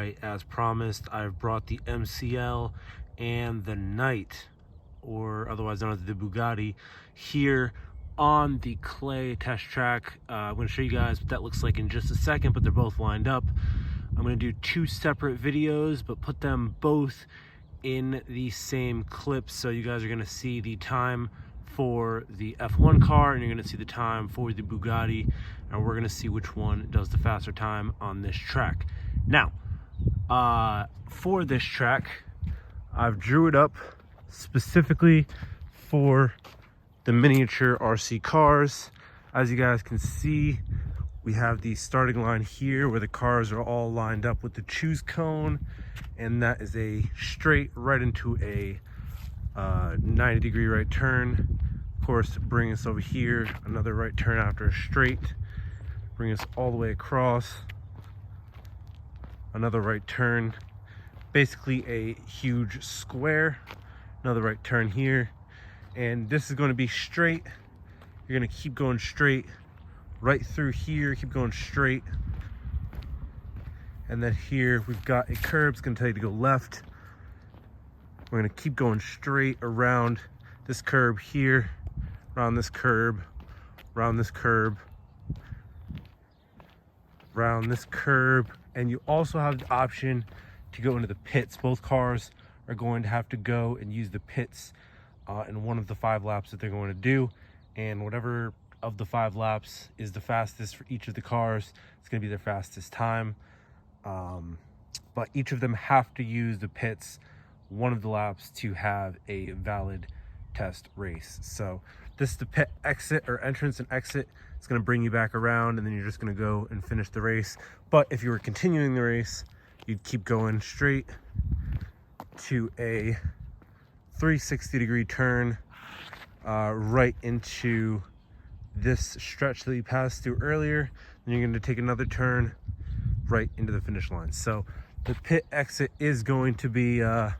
right, as promised, I've brought the MCL and the Knight, or otherwise known as the Bugatti, here on the clay test track. I'm going to show you guys what that looks like in just a second, but they're both lined up. I'm going to do two separate videos, but put them both in the same clip, so you guys are going to see the time for the F1 car and you're going to see the time for the Bugatti, and we're going to see which one does the faster time on this track. Now, for this track, I've drew it up specifically for the miniature RC cars. As you guys can see, we have the starting line here where the cars are all lined up with the choose cone, and that is a straight right into a 90-degree right turn. Of course, bring us over here, another right turn after a straight, bring us all the way across, another right turn, basically a huge square, another right turn here, and this is going to be straight. You're going to keep going straight right through here, keep going straight, and then here we've got a curb. It's going to tell you to go left. We're going to keep going straight around this curb here, around this curb, around this curb, around this curb, and you also have the option to go into the pits. Both cars are going to have to go and use the pits in one of the 5 laps that they're going to do, and whatever of the 5 laps is the fastest for each of the cars, it's going to be their fastest time. But each of them have to use the pits one of the laps to have a valid test race. So this is the pit exit, or entrance and exit. It's going to bring you back around, and then you're just going to go and finish the race. But if you were continuing the race, you'd keep going straight to a 360-degree turn right into this stretch that you passed through earlier. Then you're going to take another turn right into the finish line. So the pit exit is going to be a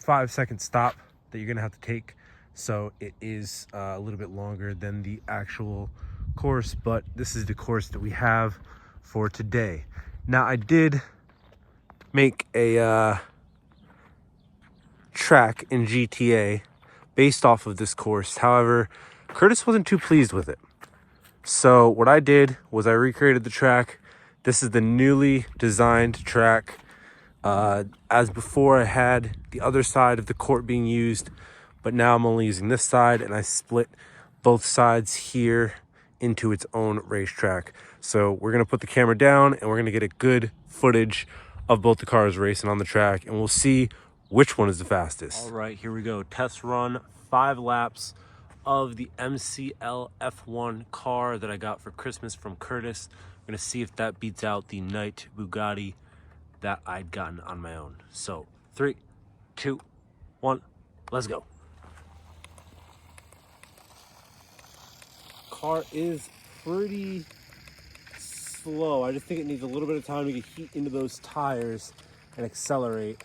5-second stop that you're going to have to take. So it is a little bit longer than the actual course, but this is the course that we have for today. Now, I did make a track in GTA based off of this course. However, Curtis wasn't too pleased with it. So what I did was I recreated the track. This is the newly designed track. As before, I had the other side of the court being used, but now I'm only using this side, and I split both sides here into its own racetrack. So we're going to put the camera down, and we're going to get a good footage of both the cars racing on the track, and we'll see which one is the fastest. All right, here we go. Test run, 5 laps of the MCL F1 car that I got for Christmas from Curtis. I'm going to see if that beats out the Knight Bugatti that I'd gotten on my own. So 3, 2, 1, let's go. Car is pretty slow. I just think it needs a little bit of time to get heat into those tires and accelerate.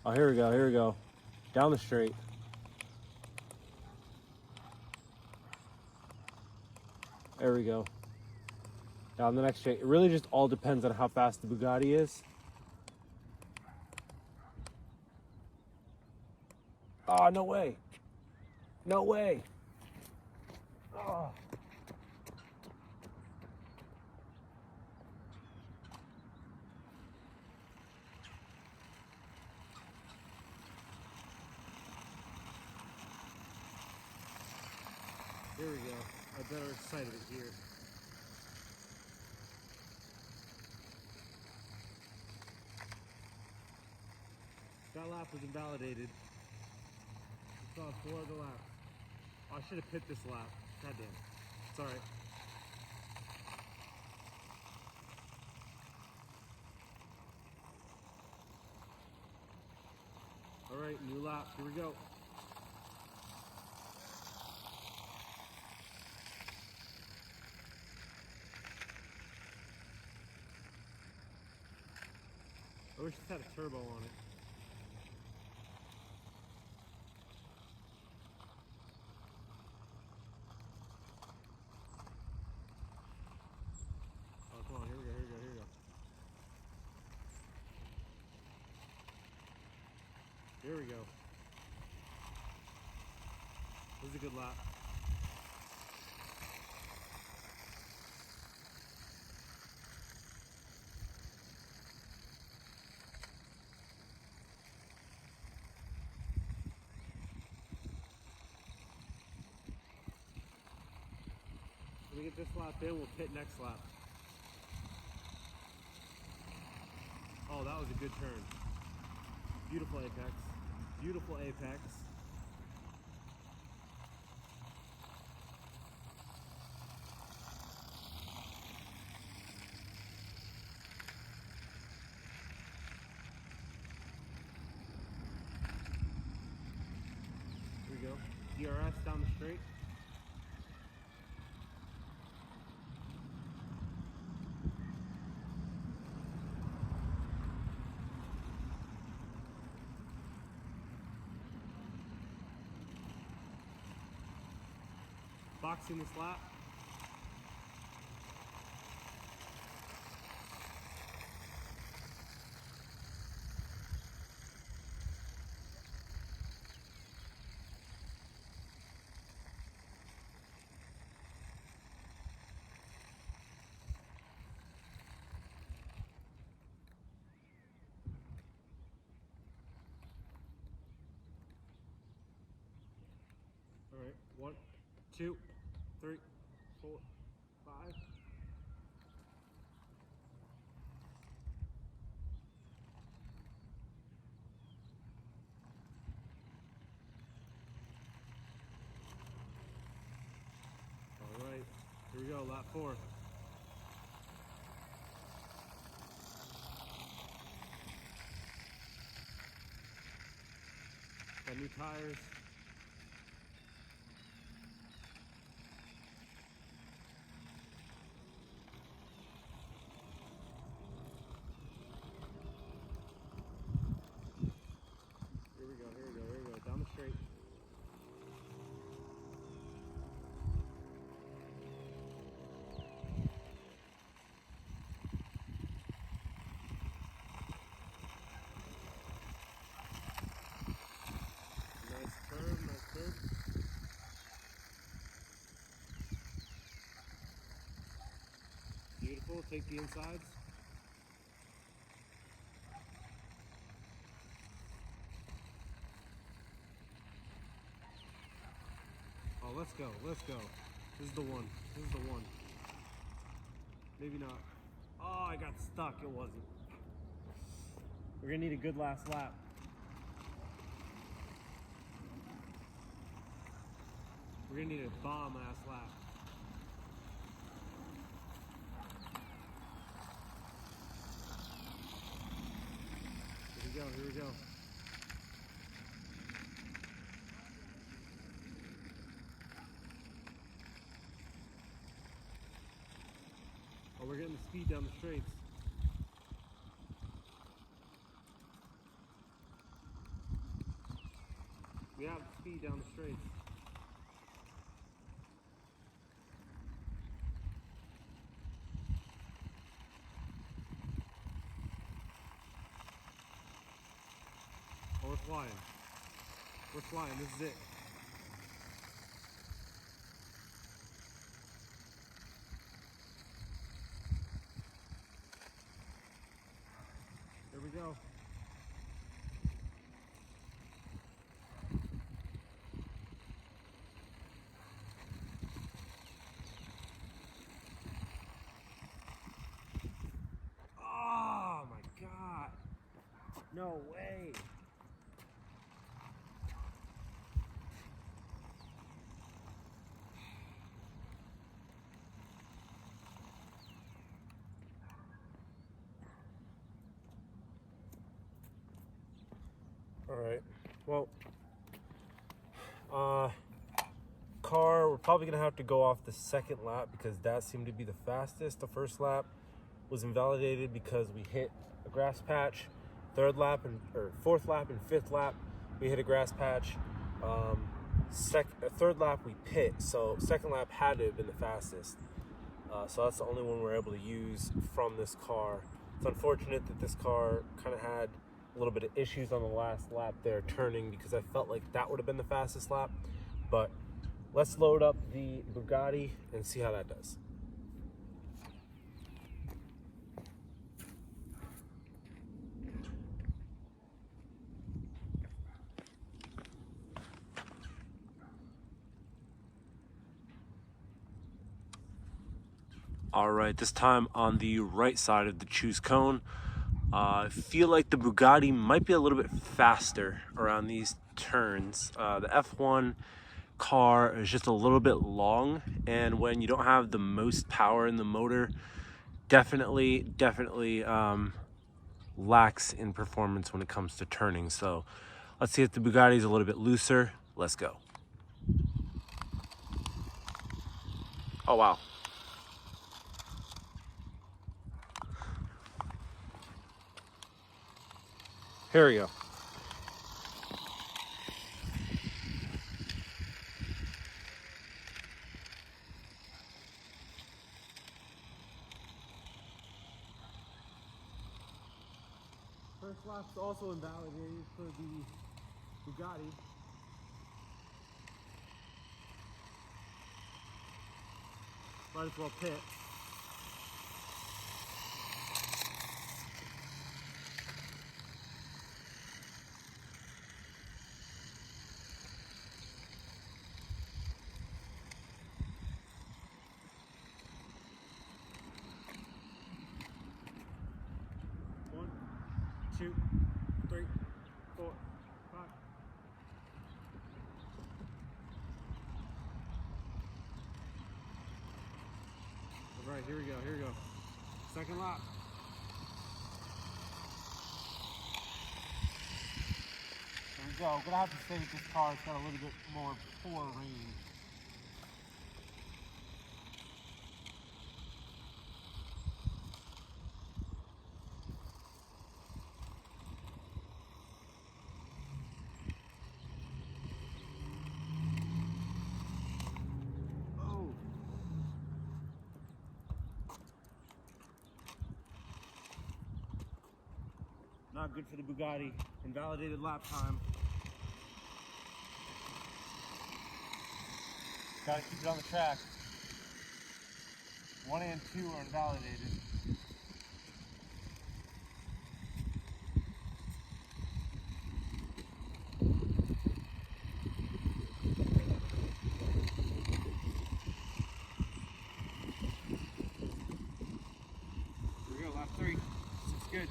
Oh, here we go, here we go. Down the straight. There we go. Down the next straight. It really just all depends on how fast the Bugatti is. Oh, no way. No way. Oh. Here we go. I better sight of it here. That lap was invalidated. We saw 4 other laps. Oh, I should have picked this lap. God damn. It's alright. Alright, new lap. Here we go. I wish this had a turbo on it. Oh, come on, here we go, here we go, here we go. Here we go. This is a good lap. When we get this lap in, we'll pit next lap. Oh, that was a good turn. Beautiful apex. Beautiful apex. Here we go. DRS down the straight. Boxing this lap. All right, 1, 2, 3, 4, 5. All right, here we go, lap 4. Got new tires. Here we go, here we go, here we go, down the straight. Nice curve, nice curve. Beautiful, take the insides. Oh, let's go, let's go. This is the one, this is the one. Maybe not. Oh, I got stuck, it wasn't. We're gonna need a good last lap. We're gonna need a bomb last lap. Here we go, here we go. Oh, we're getting the speed down the straights. We have the speed down the straights. Oh, we're flying. We're flying, this is it. Here we go. Oh my God. No way. All right, well, car, we're probably gonna have to go off the second lap because that seemed to be the fastest. The first lap was invalidated because we hit a grass patch. Fourth lap and fifth lap, we hit a grass patch. Third lap we pit, so second lap had to have been the fastest. So that's the only one we're able to use from this car. It's unfortunate that this car kind of had a little bit of issues on the last lap there turning, because I felt like that would have been the fastest lap. But let's load up the Bugatti and see how that does. All right, this time on the right side of the choose cone. I feel like the Bugatti might be a little bit faster around these turns. The F1 car is just a little bit long, and when you don't have the most power in the motor, definitely lacks in performance when it comes to turning. So let's see if the Bugatti is a little bit looser. Let's go. Oh wow. Here we go. First lap's also invalidated for the Bugatti. Might as well pit. One, two, three, four, five. All right, here we go, here we go. Second lap. There we go. I'm gonna have to say that this car's got a little bit more poor range. Not good for the Bugatti. Invalidated lap time. Gotta keep it on the track. 1 and 2 are invalidated. Here we go, lap 3. Looks good.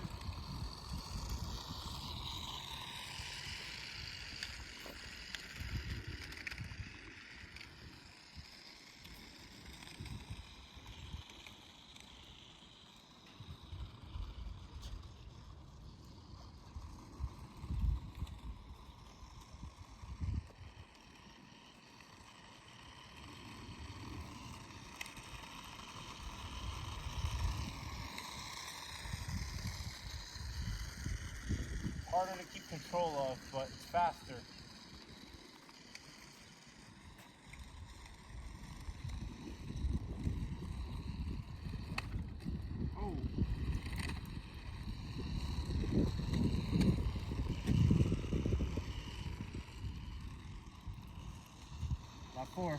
Harder to keep control of, but it's faster. Oh. Lap 4.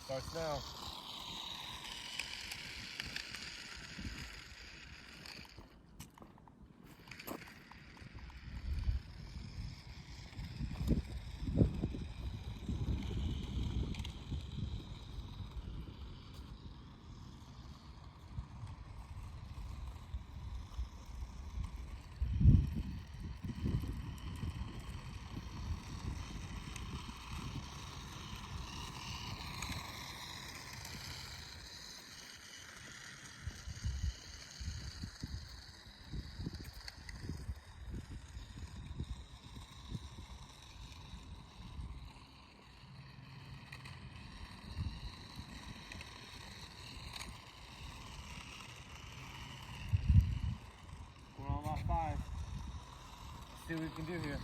Starts now. We're on lap 5. Let's see what we can do here.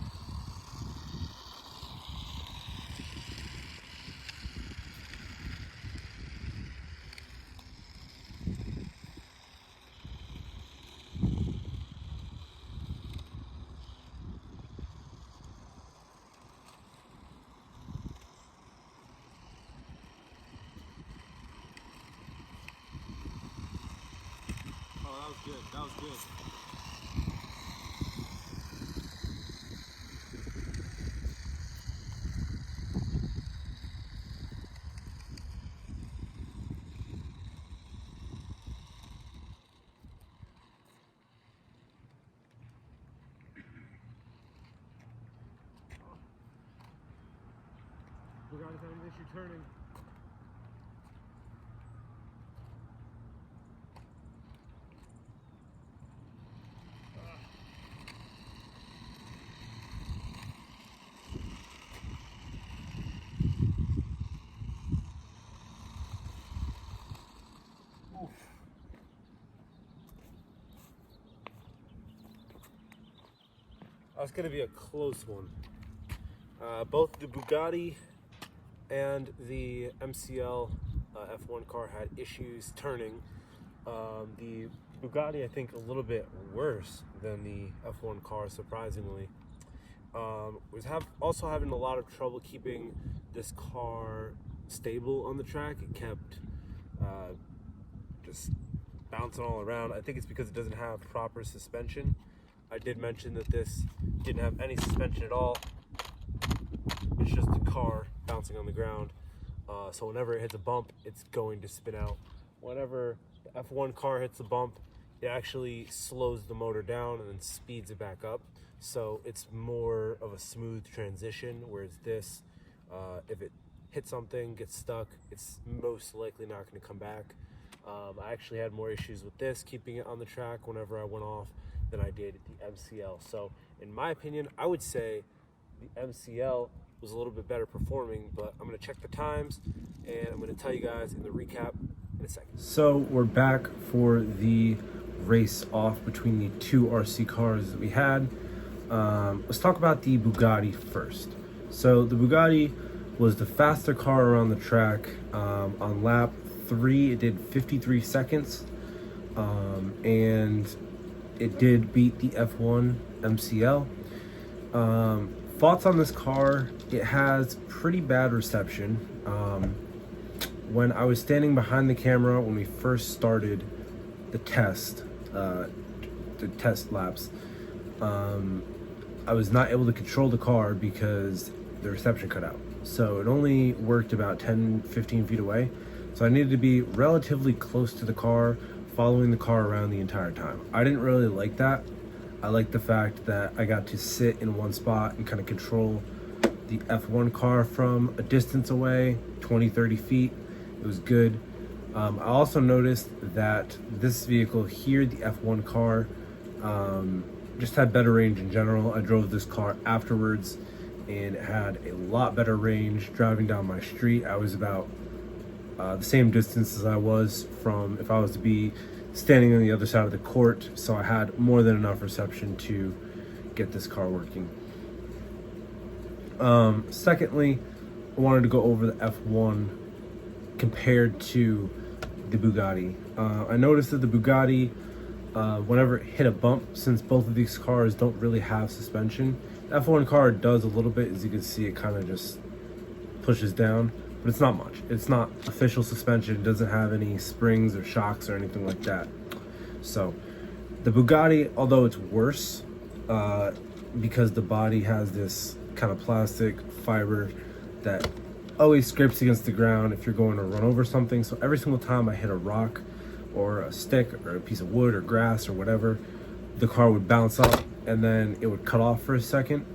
was good. That was good. Bugatti having an issue turning. That's going to be a close one. Both the Bugatti and the MCL F1 car had issues turning. The Bugatti, I think, a little bit worse than the F1 car, surprisingly. Was also having a lot of trouble keeping this car stable on the track. It kept just bouncing all around. I think it's because it doesn't have proper suspension. I did mention that this didn't have any suspension at all. It's just the car bouncing on the ground. So whenever it hits a bump, it's going to spin out. Whenever the F1 car hits a bump, it actually slows the motor down and then speeds it back up. So it's more of a smooth transition, whereas this, if it hits something, gets stuck, it's most likely not going to come back. I actually had more issues with this, keeping it on the track whenever I went off, than I did the MCL. So in my opinion, I would say the MCL was a little bit better performing, but I'm going to check the times and I'm going to tell you guys in the recap in a second. So we're back for the race off between the two RC cars that we had. Let's talk about the Bugatti first. So the Bugatti was the faster car around the track. On lap 3, it did 53 seconds, and it did beat the F1 MCL. Thoughts on this car: it has pretty bad reception. When I was standing behind the camera when we first started the test laps, I was not able to control the car because the reception cut out. So it only worked about 10-15 feet away. So I needed to be relatively close to the car, following the car around the entire time. I didn't really like that. I liked the fact that I got to sit in one spot and kind of control the F1 car from a distance away, 20-30 feet. It was good. I also noticed that this vehicle here, the F1 car, just had better range in general. I drove this car afterwards and it had a lot better range. Driving down my street, I was about the same distance as I was from if I was to be standing on the other side of the court. So I had more than enough reception to get this car working. Secondly, I wanted to go over the F1 compared to the Bugatti. I noticed that the Bugatti, whenever it hit a bump, since both of these cars don't really have suspension, the F1 car does a little bit. As you can see, it kind of just pushes down, but it's not much. It's not official suspension. It doesn't have any springs or shocks or anything like that. So the Bugatti, although it's worse, because the body has this kind of plastic fiber that always scrapes against the ground if you're going to run over something. So every single time I hit a rock or a stick or a piece of wood or grass or whatever, the car would bounce up and then it would cut off for a second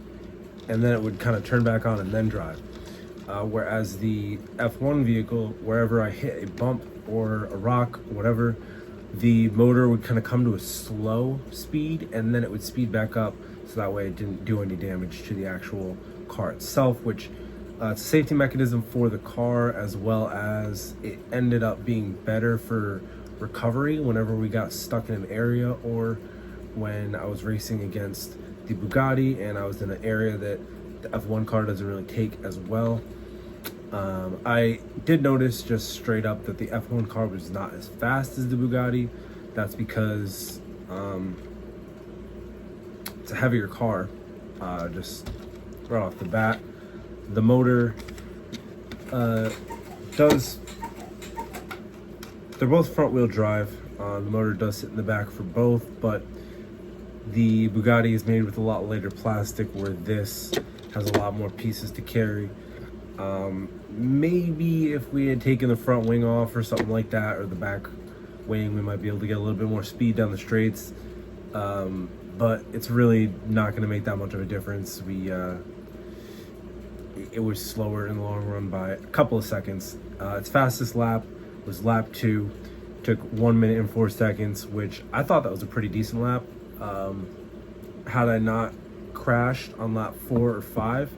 and then it would kind of turn back on and then drive. Whereas the F1 vehicle, wherever I hit a bump or a rock, whatever, the motor would kind of come to a slow speed and then it would speed back up, so that way it didn't do any damage to the actual car itself, which it's a safety mechanism for the car, as well as it ended up being better for recovery whenever we got stuck in an area, or when I was racing against the Bugatti and I was in an area that the F1 car doesn't really take as well. I did notice just straight up that the F1 car was not as fast as the Bugatti. That's because it's a heavier car, just right off the bat. The motor they're both front wheel drive. The motor does sit in the back for both, but the Bugatti is made with a lot lighter plastic, where this has a lot more pieces to carry. Maybe if we had taken the front wing off or something like that, or the back wing, we might be able to get a little bit more speed down the straights. But it's really not going to make that much of a difference. It was slower in the long run by a couple of seconds. Its fastest lap was lap 2, took 1 minute and 4 seconds, which I thought that was a pretty decent lap. Had I not crashed on lap 4 or 5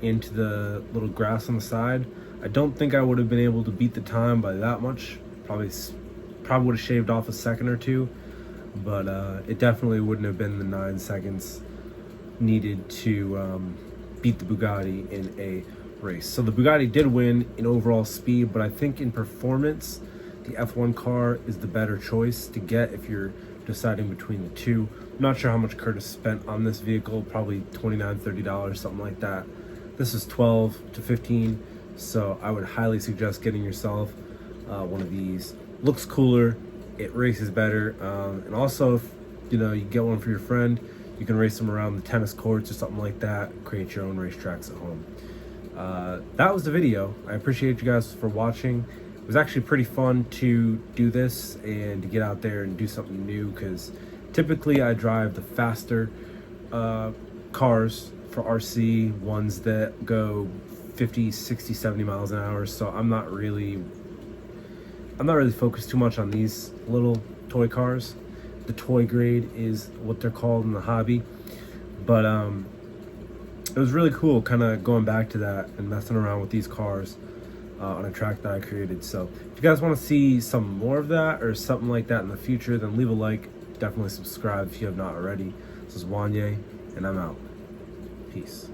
into the little grass on the side, I don't think I would have been able to beat the time by that much. Probably would have shaved off a second or two, but it definitely wouldn't have been the 9 seconds needed to beat the Bugatti in a race. So the Bugatti did win in overall speed, but I think in performance, the F1 car is the better choice to get if you're deciding between the two. I'm not sure how much Curtis spent on this vehicle, probably $29, $30, something like that. This is 12 to 15, so I would highly suggest getting yourself one of these. Looks cooler, it races better, and also if you get one for your friend, you can race them around the tennis courts or something like that, create your own racetracks at home. That was the video. I appreciate you guys for watching. It was actually pretty fun to do this and to get out there and do something new, because typically I drive the faster cars for RC, ones that go 50, 60, 70 miles an hour. So I'm not really focused too much on these little toy cars. The toy grade is what they're called in the hobby. But it was really cool kind of going back to that and messing around with these cars on a track that I created. So if you guys want to see some more of that or something like that in the future, then leave a like. Definitely subscribe if you have not already. This is Wanye, and I'm out. Peace.